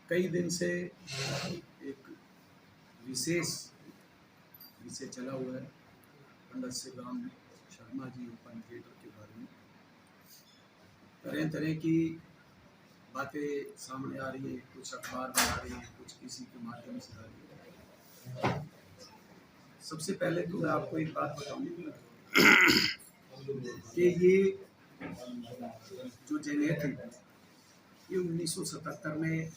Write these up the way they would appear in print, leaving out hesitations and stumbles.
कई दिन से एक विशेष विषय चला हुआ है पंडित शिवराम शर्मा जी ओपन थिएटर के बारे में। तरह तरह की बातें सामने आ रही हैं, कुछ अखबार में आ रही हैं, कुछ किसी के माध्यम से आ रही है। सबसे पहले तो मैं आपको एक बात बताऊं कि ये जो जगह थी ये 1977 में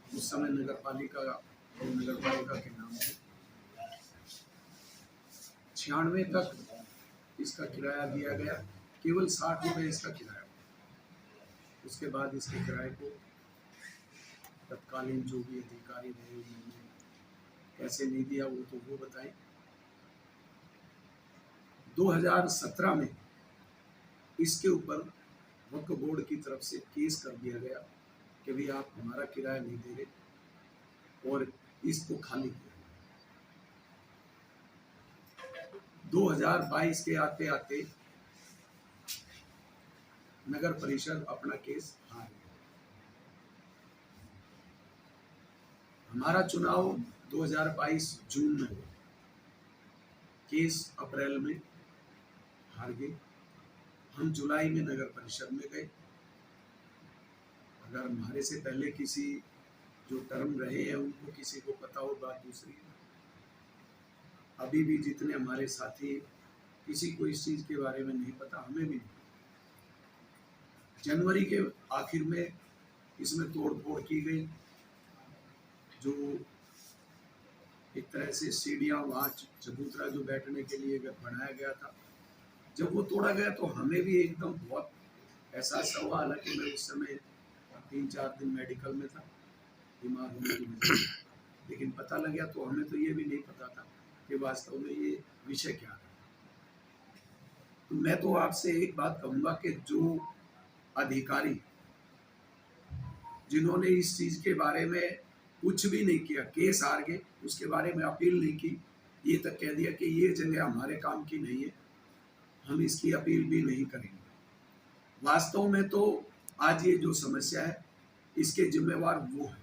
उस समय नगर पालिका के नाम से 96 तक इसका किराया दिया गया, केवल 60 रुपये इसका किराया। उसके बाद इसके किराए को तत्कालीन जो भी अधिकारी रहे उन्होंने कैसे नहीं दिया वो तो वो बताएं। 2017 में इसके ऊपर वक्फ बोर्ड की तरफ से केस कर दिया गया कि भाई आप हमारा किराया नहीं दे रहे और इसको खाली किया। 2022 के आते आते नगर परिषद अपना केस हार गया। हमारा चुनाव 2022 जून में हुआ, केस अप्रैल में हार गए। हम जुलाई में नगर परिषद में गए। अगर हमारे से पहले किसी जो टर्म रहे हैं उनको किसी को पता हो बात दूसरी है। अभी भी जितने हमारे साथी किसी को इस चीज के बारे में नहीं पता, हमें भी नहीं। जनवरी के आखिर में इसमें तोड़ फोड़ की गई। जो एक तरह से सीढ़ियां वहाँ चबूतरा जो बैठने के लिए बनाया गया था, जब वो तोड़ा गया तो हमें भी एकदम बहुत एहसास हुआ। हालांकि मैं उस समय 3-4 दिन मेडिकल में था बीमार होने की वजह से, लेकिन पता लग गया तो हमें तो ये भी नहीं पता था कि वास्तव में ये विषय क्या है। तो मैं तो आपसे एक बात कहूँगा कि जो अधिकारी जिन्होंने इस चीज के बारे में कुछ भी नहीं किया, केस हार गए, उसके बारे में अपील नहीं की, ये तक कह दिया कि ये जगह हमारे काम की नहीं है, हम इसकी अपील भी नहीं करेंगे। वास्तव में तो आज ये जो समस्या है इसके जिम्मेवार वो है।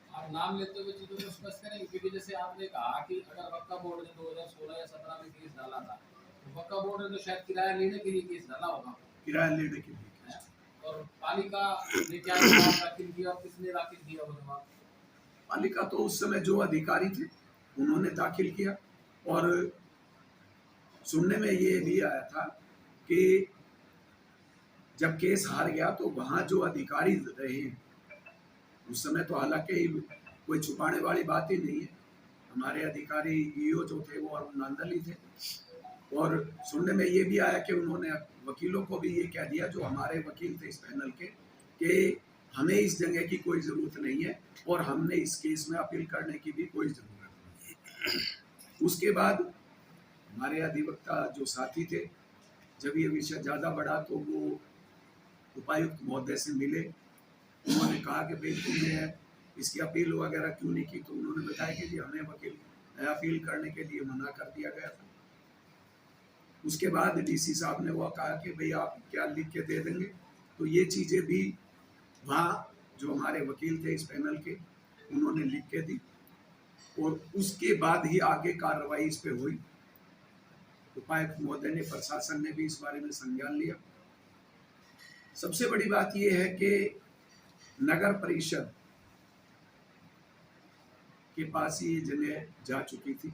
आप नाम लेते हुए चीजों को स्पष्ट करेंगे, क्योंकि जैसे आपने कहा कि अगर वक्फ बोर्ड ने 2016 या 17 में केस डाला था तो वक्फ बोर्ड ने तो शायद किराया लेने के लिए केस डाला होगा, किराया लेने के लिए। और पालिका ने क्या जवाब दाखिल किया और किसने दाखिल किया वो जवाब? पालिका तो उस समय जो अधिकारी थे उन्होंने दाखिल किया। और सुनने में ये भी आया था कि जब केस हार गया तो वहां जो अधिकारी रहे उस समय, तो हालांकि कोई छुपाने वाली बात ही नहीं है, हमारे अधिकारी ईओ जो थे वो अरुण नंदल ही थे। और सुनने में ये भी आया कि उन्होंने वकीलों को भी ये कह दिया, जो हमारे वकील थे इस पैनल के, कि हमें इस जगह की कोई ज़रूरत नहीं है और हमने इस केस में अपील करने की भी कोई ज़रूरत नहीं। उसके बाद हमारे अधिवक्ता जो साथी थे, जब ये विषय ज़्यादा बढ़ा तो वो उपायुक्त महोदय से मिले। उन्होंने कहा कि भाई तुमने इसकी अपील वगैरह क्यों नहीं की, तो उन्होंने बताया कि जी हमें वकील अपील करने के लिए मना कर दिया गया था। उसके बाद डीसी साहब ने वो कहा कि भाई आप क्या लिख के दे देंगे, तो ये चीज़ें भी वहाँ जो हमारे वकील थे इस पैनल के उन्होंने लिख के दी और उसके बाद ही आगे कार्रवाई इस पे हुई। उपायुक्त महोदय ने, प्रशासन ने भी इस बारे में संज्ञान लिया। सबसे बड़ी बात यह है कि नगर परिषद के पास ये जगह जा चुकी थी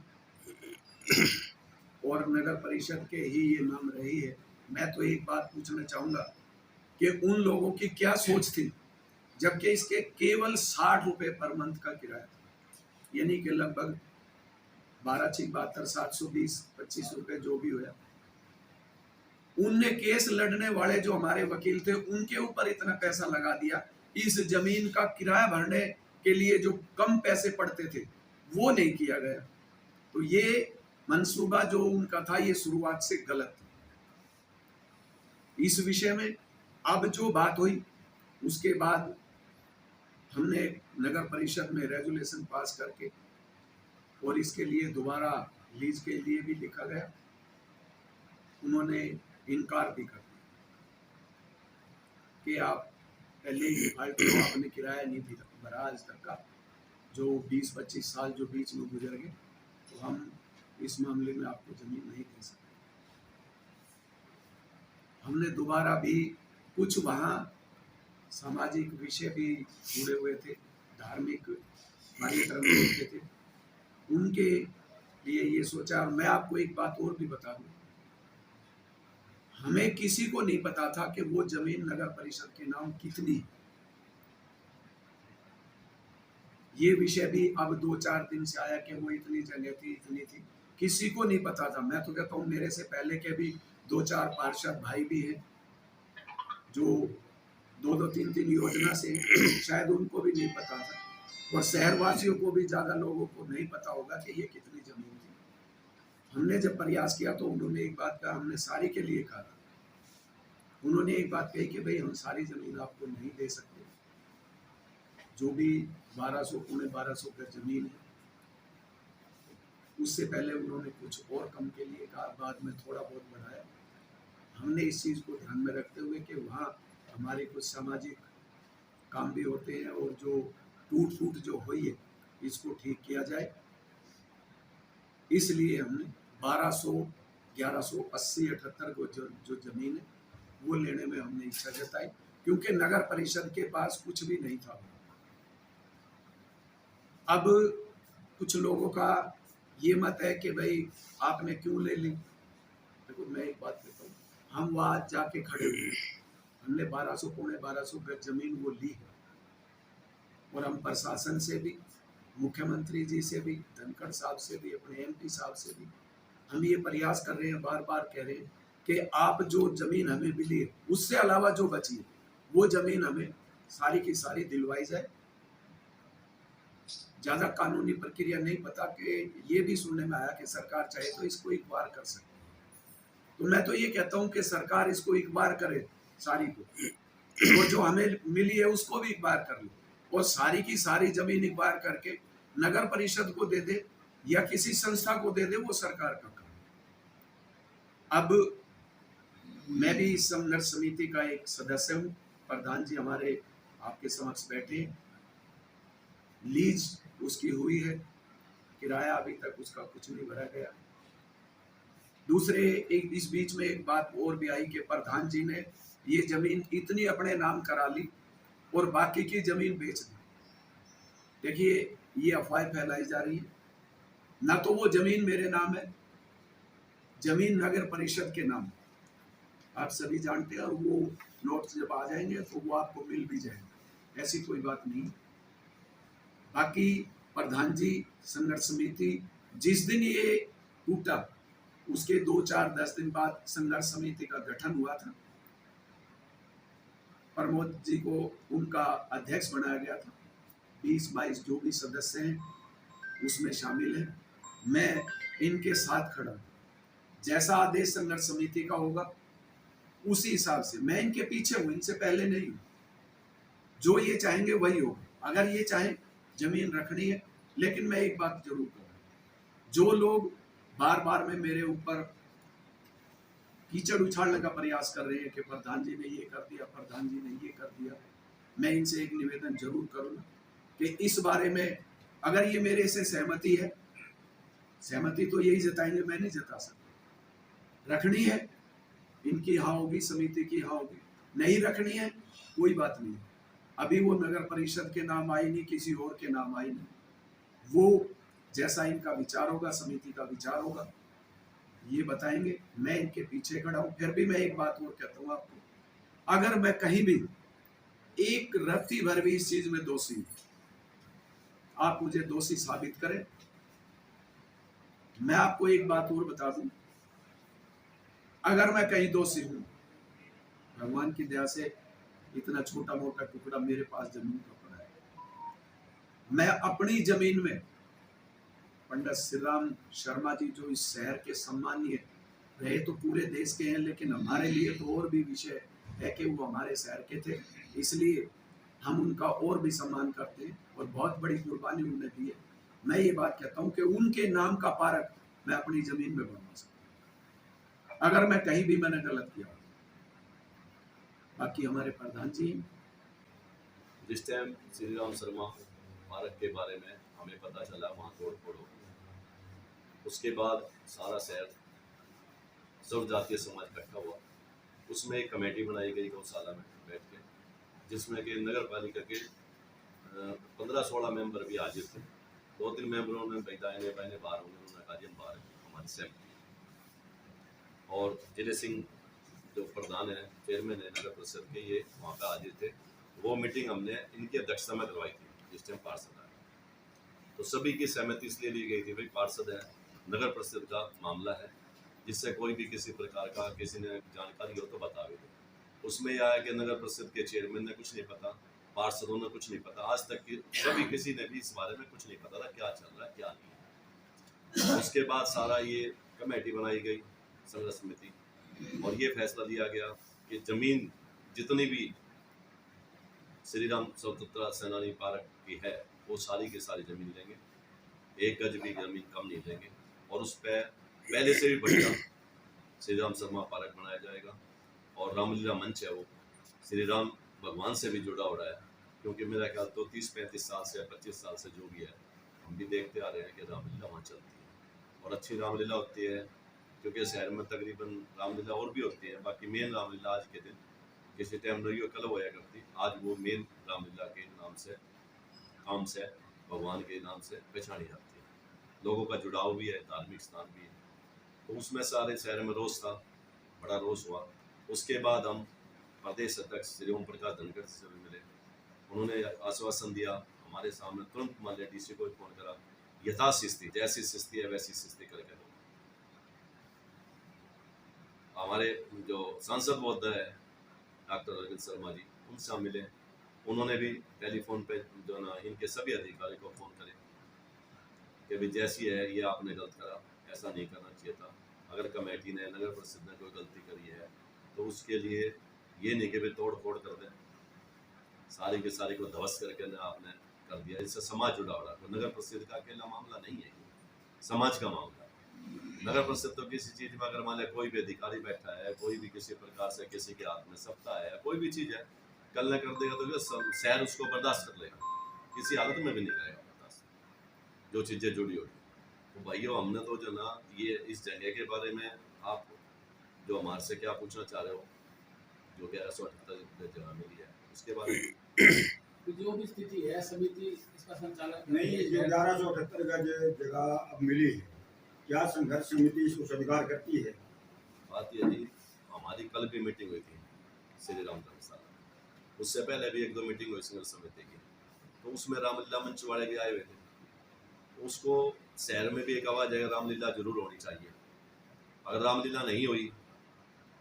और नगर परिषद के ही ये नाम रही है। मैं तो एक बात पूछना चाहूँगा कि उन लोगों की क्या सोच थी, जबकि इसके केवल 60 रुपये पर मंथ का किराया था, यानी कि लगभग 12-72 720-25 रुपये जो भी हुआ। उनने केस लड़ने वाले जो हमारे वकील थे उनके ऊपर इतना पैसा लगा दिया, इस जमीन का किराया भरने के लिए जो कम पैसे पड़ते थे वो नहीं किया गया। तो ये मंसूबा जो उनका था ये शुरुआत से गलत था। इस विषय में अब जो बात हुई उसके बाद हमने नगर परिषद में रेजुलेशन पास करके और इसके लिए दोबारा लीज के लिए भी लिखा गया। उन्होंने इनकार भी कर दिया कि आप पहले ही डिफॉल्ट हुआ, आपने किराया नहीं भरा आज तक का, जो 20-25 साल जो बीच में गुजर गए, तो हम इस मामले में आपको जमीन नहीं दे सकते। हमने दोबारा भी कुछ वहाँ सामाजिक विषय भी जुड़े हुए थे, धार्मिक कार्यक्रम होते थे, उनके लिए ये सोचा। मैं आपको एक बात और भी बता दूं, हमें किसी को नहीं पता था कि वो जमीन नगर परिषद के नाम कितनी है। ये विषय भी अब 2-4 दिन से आया कि वो इतनी जगह थी, इतनी थी, किसी को नहीं पता था। मैं तो कहता हूँ मेरे से पहले के भी 2-4 पार्षद भाई भी हैं जो 2-2, 3-3 योजना से, शायद उनको भी नहीं पता था, और शहरवासियों को भी ज्यादा लोगों को नहीं पता होगा कि ये कितनी जमीन थी। हमने जब प्रयास किया तो उन्होंने एक बात कहा, हमने सारी के लिए कहा था, उन्होंने एक बात कही कि भाई हम सारी जमीन आपको नहीं दे सकते, जो भी 1200 पौने 1200 गज जमीन है, उससे पहले उन्होंने कुछ और कम के लिए कहा, बाद में थोड़ा बहुत बढ़ाया। हमने इस चीज़ को ध्यान में रखते हुए कि वहाँ हमारे कुछ सामाजिक काम भी होते हैं, और जो टूट फूट जो हुई है इसको ठीक किया जाए, इसलिए हमने 1200, 1180, 78 को जो जमीन है वो लेने में हमने इच्छा जताई, क्योंकि नगर परिषद के पास कुछ भी नहीं था। अब कुछ लोगों का ये मत है कि भाई आपने क्यों ले ली। देखो मैं एक बात कहता हूँ, हम वहाँ जाके खड़े हुए, हमने 1200 पौने 1200 गज जमीन वो ली है, और हम प्रशासन से भी, मुख्यमंत्री जी से भी, धनखड़ साहब से भी, अपने एमपी साहब से भी हम ये प्रयास कर रहे हैं, बार बार कह रहे हैं कि आप जो जमीन हमें मिली है उससे अलावा जो बची है वो जमीन हमें सारी की सारी दिलवाई जाए। ज्यादा कानूनी प्रक्रिया नहीं पता, कि ये भी सुनने में आया कि सरकार चाहे तो इसको एक बार कर सकती है। तो मैं तो ये कहता हूँ कि सरकार इसको एक बार करे सारी को, तो जो हमें मिली है उसको भी एक बार कर ले, और सारी की सारी जमीन एक बार करके नगर परिषद को दे दे या किसी संस्था को दे दे, वो सरकार का काम। अब मैं भी इस संघर्ष समिति का एक सदस्य हूँ, प्रधान जी हमारे आपके समक्ष बैठे हैं, लीज उसकी हुई है, किराया अभी तक उसका कुछ नहीं भरा गया। दूसरे एक इस बीच में एक बात और भी आई कि प्रधान जी ने ये जमीन इतनी अपने नाम करा ली और बाकी की जमीन बेच दी। देखिए ये अफवाह फैलाई जा रही है, ना तो वो जमीन मेरे नाम है, जमीन नगर परिषद के नाम, आप सभी जानते हैं, और वो नोट्स जब आ जाएंगे तो वो आपको मिल भी जाएंगे, ऐसी कोई बात नहीं। बाकी प्रधान जी संघर्ष समिति जिस दिन ये टूटा उसके 2-4-10 दिन बाद संघर्ष समिति का गठन हुआ था, प्रमोद जी को उनका अध्यक्ष बनाया गया था, 20-22 जो भी सदस्य हैं उसमें शामिल हैं, मैं इनके साथ खड़ा, जैसा आदेश संघर्ष समिति का होगा उसी हिसाब से मैं इनके पीछे हूँ, इनसे पहले नहीं हूँ, जो ये चाहेंगे वही होगा। अगर ये चाहे जमीन रखनी है, लेकिन मैं एक बात जरूर कहूँगा, जो लोग बार बार में मेरे ऊपर कीचड़ उछालने का प्रयास कर रहे हैं कि प्रधान जी ने ये कर दिया, प्रधान जी ने ये कर दिया, मैं इनसे एक निवेदन जरूर करूंगा कि इस बारे में अगर ये मेरे से सहमति है, सहमति तो यही जताएंगे, मैं नहीं जता सकता, रखनी है इनकी हाँ होगी, समिति की हाँ होगी, नहीं रखनी है कोई बात नहीं, अभी वो नगर परिषद के नाम आई नहीं, किसी और के नाम आई नहीं, वो जैसा इनका विचार होगा, समिति का विचार होगा, ये बताएंगे, मैं इनके पीछे खड़ा हूं। फिर भी मैं एक बात और कहता हूं आपको, अगर मैं कहीं भी एक रत्ती भर भी इस चीज में दोषी हूं, आप मुझे दोषी साबित करें। मैं आपको एक बात और बता दूं, अगर मैं कहीं दोषी हूं, भगवान की दया से इतना छोटा मोटा टुकड़ा मेरे पास जमीन का पड़ा है, मैं अपनी जमीन में पंडित श्री राम शर्मा जी जो इस शहर के सम्मानीय रहे, तो पूरे देश के हैं, लेकिन हमारे लिए तो और भी विषय है कि वो हमारे शहर के थे, इसलिए हम उनका और भी सम्मान करते हैं और बहुत बड़ी कुर्बानी उन्होंने दी है। मैं ये बात कहता हूँ कि उनके नाम का पारक मैं अपनी जमीन में बनवा सकता अगर मैं कहीं भी मैंने गलत किया। बाकी हमारे प्रधान जी जिस टाइम श्री राम शर्मा पार्क के बारे में हमें पता चला, वहाँ तोड़ फोड़ हो गई। उसके बाद सारा शहर सर्व जातीय समाज इकट्ठा हुआ। उसमें एक कमेटी बनाई गई गौशाला में बैठ के, जिसमें कि नगर पालिका के 15-16 मेंबर भी हाजिर थे। 2-3 मेंबरों ने दाहिने बाहिने बाहर होंगे, उन्होंने कहा जी हम बाहर हमारी सहमति। और जिले सिंह जो प्रधान है, चेयरमैन है नगर परिषद के, ये वहाँ पे हाजिर थे। वो मीटिंग हमने इनकी अध्यक्षता में करवाई थी जिस टाइम पार्षद आए। तो सभी की सहमति इसलिए ली गई थी, भाई पार्षद है, नगर परिषद का मामला है, जिससे कोई भी किसी प्रकार का किसी ने जानकारी हो तो बता भी दे। उसमें यह है कि नगर परिषद के चेयरमैन ने कुछ नहीं पता, पार्षदों ने कुछ नहीं पता, आज तक की सभी किसी ने भी इस बारे में कुछ नहीं पता था क्या चल रहा है क्या नहीं। उसके बाद सारा ये कमेटी बनाई गई संघर्ष समिति, और ये फैसला लिया गया कि जमीन जितनी भी श्री राम स्वतंत्रता सेनानी पार्क की है वो सारी की सारी जमीन लेंगे, 1 गज भी जमीन कम नहीं लेंगे। और उस पर पहले से भी बढ़िया श्री राम शर्मा पार्क बनाया जाएगा। और रामलीला मंच है वो श्री राम भगवान से भी जुड़ा हो रहा है, क्योंकि मेरा ख्याल तो 30-35 साल से 25 साल से जो भी है हम भी देखते आ रहे हैं कि रामलीला वहाँ चलती है और अच्छी रामलीला होती है। क्योंकि शहर में तकरीबन रामलीला और भी होती है, बाकी मेन रामलीला आज के दिन किसी टाइम रही कल होया करती, आज वो मेन रामलीला के नाम से भगवान के नाम से पहचानी जाती है। लोगों का जुड़ाव भी है, धार्मिक स्थान भी है। तो उसमें सारे शहर में रोष था, बड़ा रोष हुआ। उसके बाद हम प्रदेश अध्यक्ष श्री ओम प्रकाश धनखड़ से भी मिले, उन्होंने आश्वासन दिया हमारे सामने, तुरंत मान लिया, डीसी को फोन करा, यथास्थिति जैसी स्थिति है वैसी स्थिति करके दो। हमारे जो सांसद महोदय है डॉक्टर अरविंद शर्मा जी, उनसे हम मिले, उन्होंने भी टेलीफोन पे जो ना इनके सभी अधिकारी को फ़ोन करे कि भाई जैसी है ये आपने गलत करा, ऐसा नहीं करना चाहिए था। अगर कमेटी ने नगर परिषद ने कोई गलती करी है तो उसके लिए ये नहीं कि भाई तोड़ फोड़ कर दें, सारी के सारी को ध्वस्त करके ना आपने कर दिया। इससे समाज जुड़ा हो रहा है, नगर परिषद का अकेला मामला नहीं है, समाज का मामला है। नगर परिषद तो किसी चीज में अगर मान लिया कोई भी अधिकारी बैठा है, कोई भी किसी प्रकार से किसी के हाथ में सत्ता है, कोई भी चीज है, कल न कर देगा तो शहर उसको बर्दाश्त कर लेगा, किसी हालत में भी नहीं करेगा बर्दाश्त जो चीजें जुड़ी होगी। तो भाइयों हमने तो जो ना ये इस जगह के बारे में आप जो हमारे से क्या पूछना चाह रहे हो, जो 1178 जगह मिली है उसके बारे में तो जो भी स्थिति है समिति इसका संचालन नहीं, जो 1178 गज जगह अब मिली है, क्या संघर्ष समिति इसको स्वीकार करती है? बात ये जी, हमारी कल भी मीटिंग हुई थी श्री राम धर्मशाला, उससे पहले भी 1-2 मीटिंग हुई संघर्ष समिति की, तो उसमें रामलीला मंच वाले भी आए हुए थे। उसको शहर में भी एक आवाज है, रामलीला जरूर होनी चाहिए। अगर रामलीला नहीं हुई,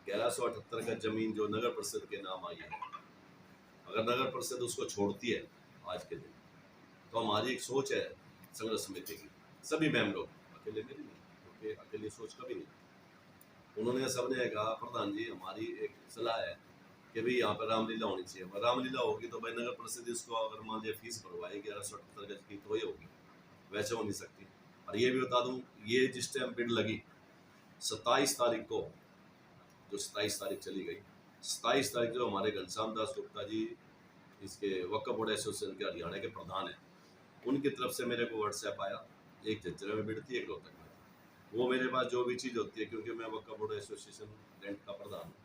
1178 का जमीन जो नगर परिषद के नाम आई है, अगर नगर परिषद उसको छोड़ती है आज के दिन, तो हमारी एक सोच है संघर्ष समिति की, सभी मेंबरों, अकेले मेरी नहीं, क्योंकि अकेली सोच कभी नहीं। उन्होंने सबने कहा प्रधान जी हमारी एक सलाह है कि भाई यहाँ पर रामलीला होनी चाहिए। अगर रामलीला होगी तो भाई नगर परिषद इसको अगर मान लिया फीस भरवाएगी 1178 गज की तो ही होगी, वैसे हो नहीं सकती। और ये भी बता दूं, ये जिस टाइम बिड लगी 27 तारीख को, जो 27 तारीख चली गई, 27 तारीख जो हमारे घनश्याम दास गुप्ता जी इसके वक्फ बोर्ड एसोसिएशन के हरियाणा के प्रधान हैं, उनकी तरफ से मेरे को व्हाट्सएप आया, एक झज्जर में बिड थी, एक रोहतक में। वो मेरे पास जो भी चीज़ होती है, क्योंकि मैं वक्फ बोर्ड एसोसिएशन लैंड का प्रधान हूँ,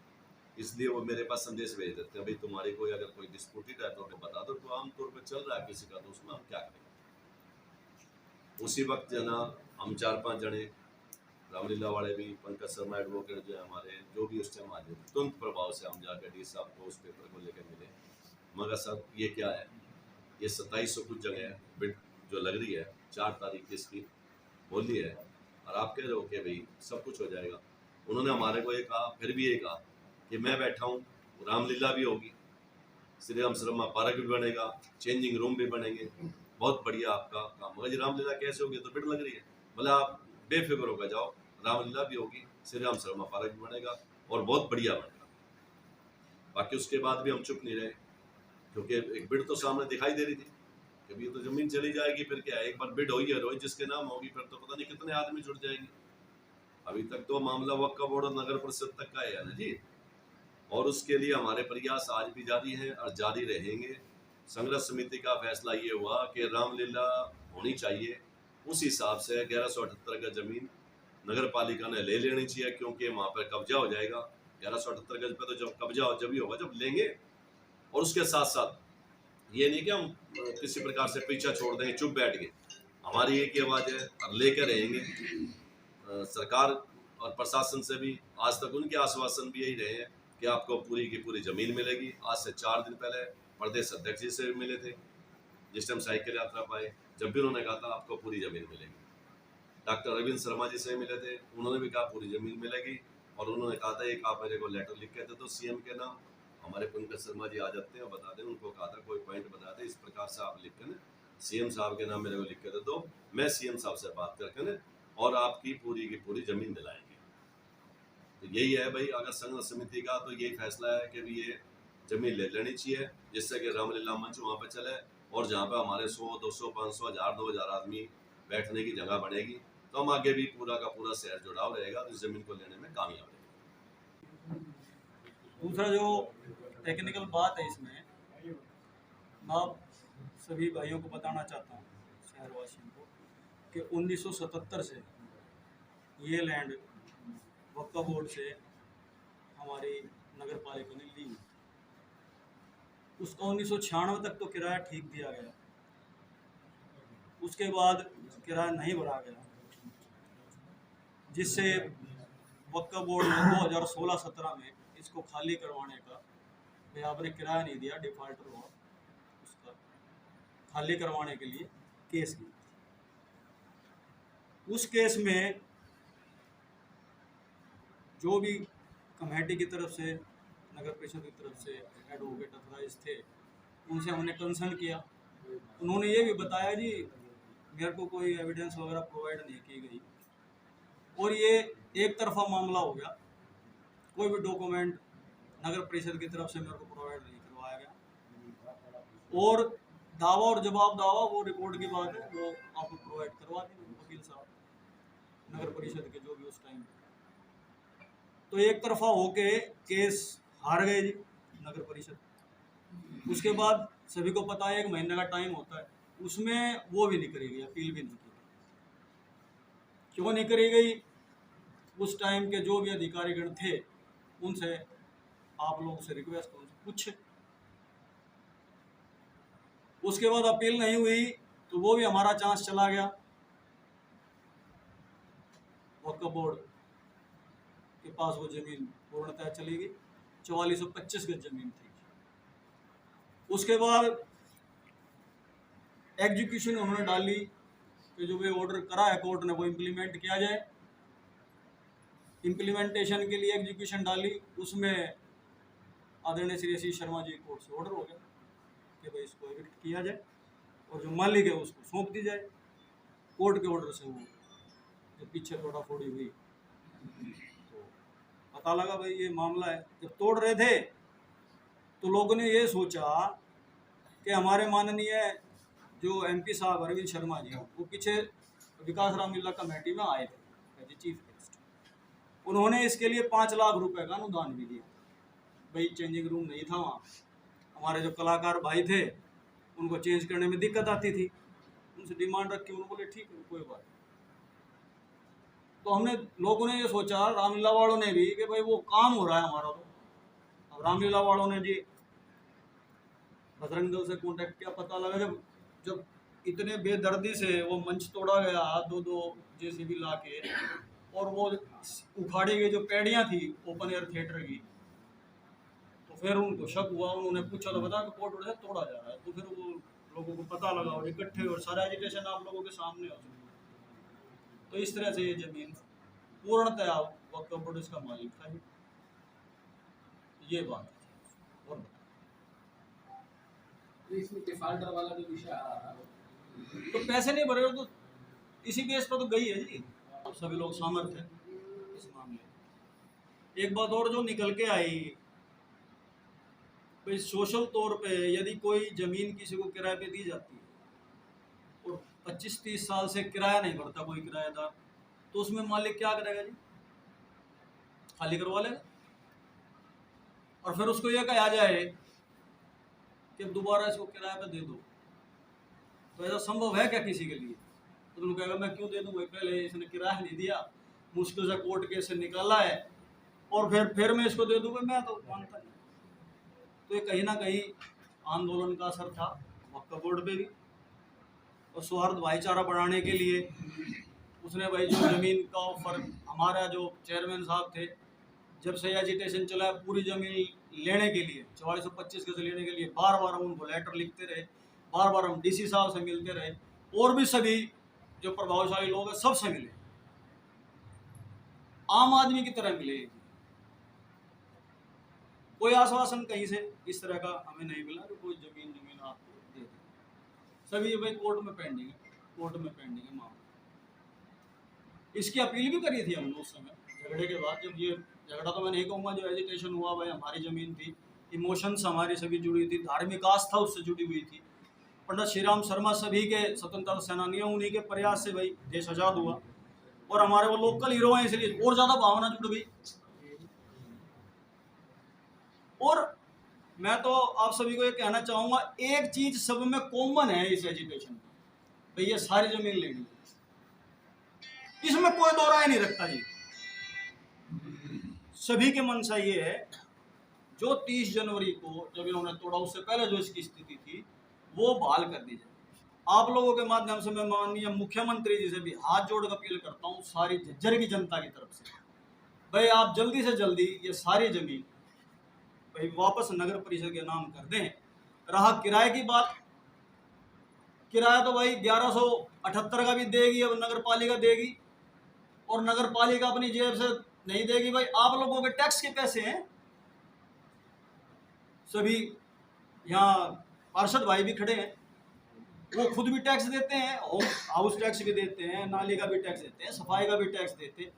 इसलिए वो मेरे पास संदेश भेज देते हैं, भाई तुम्हारी कोई अगर कोई डिस्प्यूटेड है तो हमें बता दो। तो आमतौर पर चल रहा है किसी का, तो उसमें हम क्या करें। उसी वक्त जो ना हम 4-5 जने रामलीला वाले भी, पंकज शर्मा एडवोकेट जो है हमारे, जो भी उस टाइम आ गए, तुरंत प्रभाव से हम जाकर डी साहब को उस पेपर को लेकर मिले। मगर साहब ये क्या है, ये 2700 कुछ जगह है बिड जो लग रही है, 4 तारीख की इसकी बोली है, और आप कह रहे हो कि भाई सब कुछ हो जाएगा। उन्होंने हमारे को ये कहा, फिर भी ये कहा कि मैं बैठा हूँ, रामलीला भी होगी, श्री राम शर्मा पार्क भी बनेगा, चेंजिंग रूम भी बनेंगे, बहुत बढ़िया आपका काम। मगर रामलीला कैसे होगी, तो बिड लग रही है, बोले आप बेफिक्र होकर जाओ, रामलीला भी होगी, श्री राम शर्मा पार्क भी बनेगा और बहुत बढ़िया बनेगा। बाकी उसके बाद भी हम चुप नहीं रहे, क्योंकि एक बिड तो सामने दिखाई दे रही थी कि ये तो जमीन चली जाएगी, फिर क्या है, एक बार बिड हो ही है, रोहित जिसके नाम होगी, फिर तो पता नहीं कितने आदमी जुड़ जाएंगे। अभी तक तो मामला वक्फ बोर्ड और नगर परिषद तक का है ना जी, और उसके लिए हमारे प्रयास आज भी जारी हैं और जारी रहेंगे। संघर्ष समिति का फैसला ये हुआ कि रामलीला होनी चाहिए, उस हिसाब से 1178 का जमीन नगर पालिका ने ले लेनी चाहिए, क्योंकि वहां पर कब्जा हो जाएगा। 1178 गज पे तो जब कब्जा हो जब ही होगा जब लेंगे। और उसके साथ साथ ये नहीं कि हम किसी प्रकार से पीछा छोड़ देंगे, चुप बैठ गए। हमारी एक ही आवाज है और लेकर रहेंगे। सरकार और प्रशासन से भी आज तक उनके आश्वासन भी यही रहे हैं कि आपको पूरी की पूरी जमीन मिलेगी। आज से 4 दिन पहले प्रदेश अध्यक्ष जी से मिले थे, जिस टाइम साइकिल यात्रा पाए, जब भी उन्होंने कहा था आपको पूरी जमीन मिलेगी। डॉक्टर अरविंद शर्मा जी से मिले थे, उन्होंने भी कहा पूरी जमीन मिलेगी। और उन्होंने कहा था एक आप मेरे को लेटर लिख के दे दो सीएम के नाम। हमारे पंकज शर्मा जी आ जाते हैं और बता दें, उनको कहा था कोई पॉइंट बता दें, इस प्रकार से आप लिख कर सीएम साहब के नाम मेरे को लिख के दे दो, मैं सीएम साहब से बात करके और आपकी पूरी की पूरी जमीन दिलाएंगे। तो यही है भाई, अगर संघर्ष समिति का तो यही फैसला है कि भी ये जमीन ले लेनी चाहिए, जिससे कि रामलीला मंच वहाँ पे चले और जहाँ पे हमारे 100, 200, 500, 1000, 2000 आदमी बैठने की जगह बनेगी, तो हम आगे भी पूरा का पूरा शहर जुड़ाव रहेगा, तो इस जमीन को लेने में कामयाब रहेगा। दूसरा जो टेक्निकल बात है इसमें, मैं आप सभी भाइयों को बताना चाहता हूँ, शहरवासियों को, कि 1977 से ये लैंड वक्फ बोर्ड से हमारी नगर पालिका ने ली। उसका 1996 तक तो किराया ठीक दिया गया, उसके बाद किराया नहीं भरा गया, जिससे वक्फ बोर्ड ने 2016-17 में इसको खाली करवाने का, भाई आपने किराया नहीं दिया, डिफॉल्टर हुआ, उसका खाली करवाने के लिए केस किया। उस केस में जो भी कमेटी की तरफ से, नगर परिषद की तरफ से एडवोकेट अथराइज थे, उनसे हमने कंसर्न किया। उन्होंने ये भी बताया जी मेरे को कोई एविडेंस वगैरह प्रोवाइड नहीं की गई और ये एक तरफा मामला हो गया, कोई भी डॉक्यूमेंट नगर परिषद की तरफ से मेरे को प्रोवाइड नहीं करवाया गया। और दावा और जवाब दावा वो रिपोर्ट की बात है, वो आपको प्रोवाइड करवा देंगे वकील साहब नगर परिषद के जो भी उस टाइम। तो एक तरफा होके केस हार गए जी नगर परिषद। उसके बाद सभी को पता है 1 महीने का टाइम होता है, उसमें वो भी नहीं करी गई, अपील भी नहीं की। क्यों नहीं करी गई? उस टाइम के जो भी अधिकारीगण थे उनसे आप लोगों से रिक्वेस्ट, उनसे पूछे। उसके बाद अपील नहीं हुई तो वो भी हमारा चांस चला गया। वक्फ बोर्ड के पास वो जमीन पूर्णतः चली गई, 4425 गज जमीन थी। उसके बाद एग्जीक्यूशन उन्होंने डाली कि जो भी ऑर्डर करा है कोर्ट ने वो इम्प्लीमेंट किया जाए। इम्प्लीमेंटेशन के लिए एग्जीक्यूशन डाली, उसमें आदरणीय श्री आशीष शर्मा जी कोर्ट से ऑर्डर हो गया कि भाई इसको एविक्ट किया जाए और जो मालिक है उसको सौंप दी जाए। कोर्ट के ऑर्डर से वो जब पीछे तोड़ा फोड़ी हुई तो पता लगा भाई ये मामला है। जब तोड़ रहे थे तो लोगों ने ये सोचा कि हमारे माननीय जो एमपी साहब अरविंद शर्मा जी, वो पीछे विकास रामलीला कमेटी में आए थे एज चीफ गेस्ट। उन्होंने इसके लिए 5 लाख रुपए का अनुदान भी दिया। भाई चेंजिंग रूम नहीं था वहाँ, हमारे जो कलाकार भाई थे उनको चेंज करने में दिक्कत आती थी, उनसे डिमांड रखी, उन्होंने बोले ठीक है कोई बात। तो हमने लोगों ने ये सोचा, रामलीला वालों ने भी, कि भाई वो काम हो रहा है हमारा। तो अब रामलीला वालों ने जी बजरंग दल से कॉन्टेक्ट किया। पता लगा जब इतने बेदर्दी से वो मंच तोड़ा गया, 2-2 जेसीबी ला के, और वो उखाड़ी गई जो पैड़ियाँ थी ओपन एयर थिएटर की, तो फिर उनको शक हुआ। उन्होंने पूछा तो बता कि कोर्ट ऑर्डर से तोड़ा जा रहा है। तो फिर वो लोगों को पता लगा और इकट्ठे, और सारा एजिटेशन आप लोगों के सामने हो। तो इस तरह से ये जमीन पूर्णतः वक्फ बोर्ड इसका मालिक था। ये बात है। और इसमें डिफॉल्टर वाला जो विषय आ रहा था, तो पैसे नहीं भरे तो इसी बेस पर तो गई है जी। सभी लोग सामर्थ हैं इस मामले में। एक बात और जो निकल के आई, भाई सोशल तौर पे यदि कोई जमीन किसी को किराए पे दी जाती है और 25-30 साल से किराया नहीं भरता कोई किराएदार, तो उसमें मालिक क्या करेगा जी? खाली करवा लेगा। और फिर उसको यह कहा जाए कि अब दोबारा इसको किराए पे दे दो, तो ऐसा संभव है क्या किसी के लिए? तो उन्होंने कहेगा मैं क्यों दे दूँ भाई, पहले इसने किराया नहीं दिया, मुश्किल से कोर्ट केस से निकाला है, और फिर मैं इसको दे दूँ भाई, मैं तो मानता नहीं। तो ये कहीं ना कहीं आंदोलन का असर था वक्फ बोर्ड पे भी, और सौहार्द भाईचारा बढ़ाने के लिए उसने भाई जो ज़मीन का ऑफर, हमारा जो चेयरमैन साहब थे, जब से एजिटेशन चला पूरी ज़मीन लेने के लिए 4425 गज लेने के लिए बार बार हम उनको लेटर लिखते रहे, बार बार हम डीसी साहब से मिलते रहे, और भी सभी जो प्रभावशाली लोग हैं सबसे मिले, आम आदमी की तरह मिले। कोई आश्वासन कहीं से इस तरह का हमें नहीं मिला कि कोई जमीन आपको दे दे। सभी भाई कोर्ट में पेंडिंग है मामला। इसकी अपील भी करी थी हमने उस समय झगड़े के बाद, जब ये झगड़ा तो मैं नहीं कहूँगा, जो एजिटेशन हुआ भाई, हमारी ज़मीन थी, इमोशंस हमारी सभी जुड़ी थी, धार्मिक आस्था उससे जुड़ी हुई थी। पंडित श्रीराम शर्मा सभी के स्वतंत्रता सेनानियों, उन्हीं के प्रयास से भाई देश आज़ाद हुआ, और हमारे वो लोकल हीरो हैं, इसलिए और ज़्यादा भावना जुड़ गई। और मैं तो आप सभी को ये कहना चाहूँगा, एक चीज़ सब में कॉमन है इस एजिटेशन में, भाई ये सारी ज़मीन लेनी, इसमें कोई दो राय नहीं रखता जी। सभी के मनसा ये है, जो 30 जनवरी को जब इन्होंने तोड़ा, उससे पहले जो इसकी स्थिति थी वो बहाल कर दी जाए। आप लोगों के माध्यम से मैं माननीय मुख्यमंत्री जी से भी हाथ जोड़ कर अपील करता हूँ, सारी झज्जर की जनता की तरफ से, भाई आप जल्दी से जल्दी ये सारी जमीन भाई वापस नगर परिषद के नाम कर दें। रहा किराए की बात, किराया तो भाई 1178 का भी देगी, अब नगर पालिका देगी, और नगर पालिका अपनी जेब से नहीं देगी भाई, आप लोगों के टैक्स के पैसे हैं। सभी यहाँ पार्षद भाई भी खड़े हैं, वो खुद भी टैक्स देते हैं, हाउस टैक्स भी देते हैं, नाली का भी टैक्स देते हैं, सफाई का भी टैक्स देते हैं।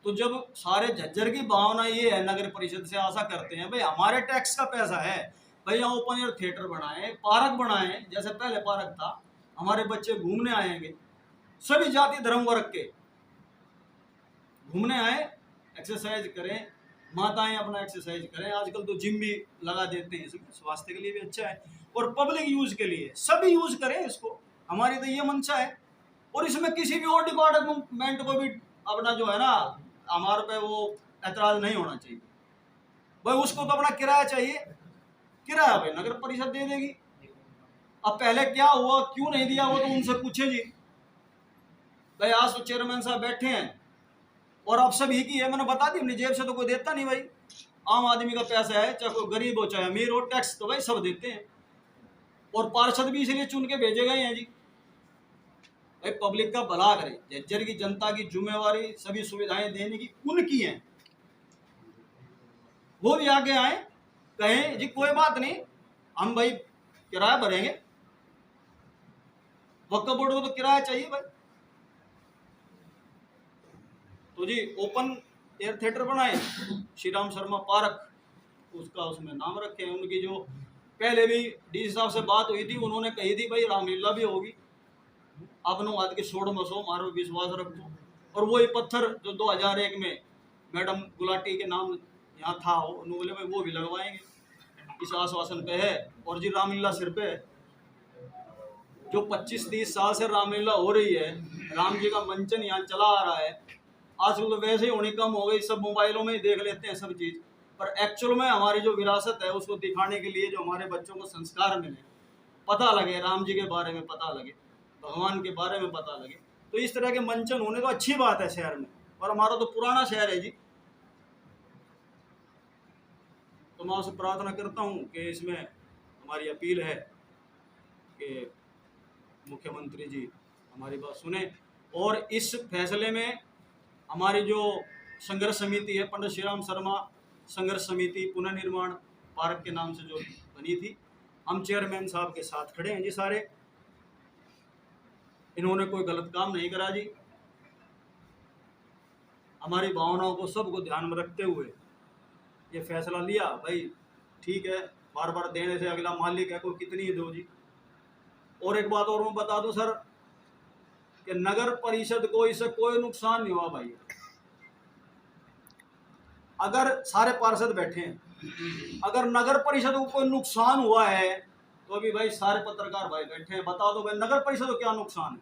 तो जब सारे झज्जर की भावना ये है, नगर परिषद से आशा करते हैं भाई हमारे टैक्स का पैसा है, भाई यहाँ ओपन एयर थिएटर बनाएं, पार्क बनाएं, जैसे पहले पार्क था, हमारे बच्चे घूमने आएंगे, सभी जाति धर्म वर्ग के घूमने आए, एक्सरसाइज करें, माताएं अपना एक्सरसाइज करें, आजकल तो जिम भी लगा देते हैं, इसमें स्वास्थ्य के लिए भी अच्छा है, और पब्लिक यूज के लिए सभी यूज करें इसको, हमारी तो ये मंशा है। और इसमें किसी भी और डिपार्टमेंट को भी अपना जो है ना, हमारे पे वो ऐतराज नहीं होना चाहिए भाई, उसको तो अपना किराया चाहिए, किराया भाई नगर परिषद दे देगी। अब पहले क्या हुआ, क्यों नहीं दिया, वो तो उनसे पूछे जी भाई। आज तो चेयरमैन साहब बैठे हैं, और अब सब ही की है, मैंने बता दी, अपनी जेब से तो कोई देता नहीं भाई, आम आदमी का पैसा है, चाहे कोई गरीब हो चाहे अमीर हो, टैक्स तो भाई सब देते हैं, और पार्षद भी इसलिए चुन के भेजे गए हैं जी भाई पब्लिक का भला करे। झज्जर की जनता की जिम्मेवारी सभी सुविधाएं देने की उनकी है, वो भी आगे आए, कहें जी कोई बात नहीं, हम भाई किराया भरेंगे, वक्फ बोर्ड को तो किराया चाहिए भाई। तो जी ओपन एयर थिएटर बनाए, श्रीराम शर्मा पार्क उसका उसमें नाम रखे। उनकी जो पहले भी डी साहब से बात हुई थी, उन्होंने कही थी भाई रामलीला भी होगी, अपनों हाथ के छोड़ मसो, मारो विश्वास रखो। और वही पत्थर जो 2001 में मैडम गुलाटी के नाम यहाँ था, उन्होंने बोले भाई वो भी लगवाएंगे, इस आश्वासन पे है। और जी रामलीला सिर पे है, जो 25-30 साल से रामलीला हो रही है, राम जी का मंचन यहाँ चला आ रहा है, आजकल तो वैसे ही होनी कम हो गई, सब मोबाइलों में ही देख लेते हैं सब चीज़, पर एक्चुअल में हमारी जो विरासत है उसको दिखाने के लिए, जो हमारे बच्चों को संस्कार मिले, पता लगे, राम जी के बारे में पता लगे, भगवान के बारे में पता लगे, तो इस तरह के मंचन होने तो अच्छी बात है शहर में। और हमारा तो पुराना शहर है जी, तो मैं आपसे प्रार्थना करता हूँ कि इसमें हमारी अपील है कि मुख्यमंत्री जी हमारी बात सुने, और इस फैसले में हमारी जो संघर्ष समिति है, पंडित श्रीराम शर्मा संघर्ष समिति पुनर्निर्माण पार्क के नाम से जो बनी थी, हम चेयरमैन साहब के साथ खड़े हैं जी सारे। इन्होंने कोई गलत काम नहीं करा जी, हमारी भावनाओं को सबको ध्यान में रखते हुए ये फैसला लिया भाई। ठीक है, बार बार देने से अगला मालिक है, कोई कितनी ही दो जी। और एक बात और मैं बता दूं सर, कि नगर परिषद को इससे कोई नुकसान नहीं हुआ भाई। अगर सारे पार्षद बैठे हैं अगर नगर परिषद को कोई नुकसान हुआ है तो अभी भाई सारे पत्रकार भाई बैठे हैं, बता दो भाई नगर परिषद को क्या नुकसान है।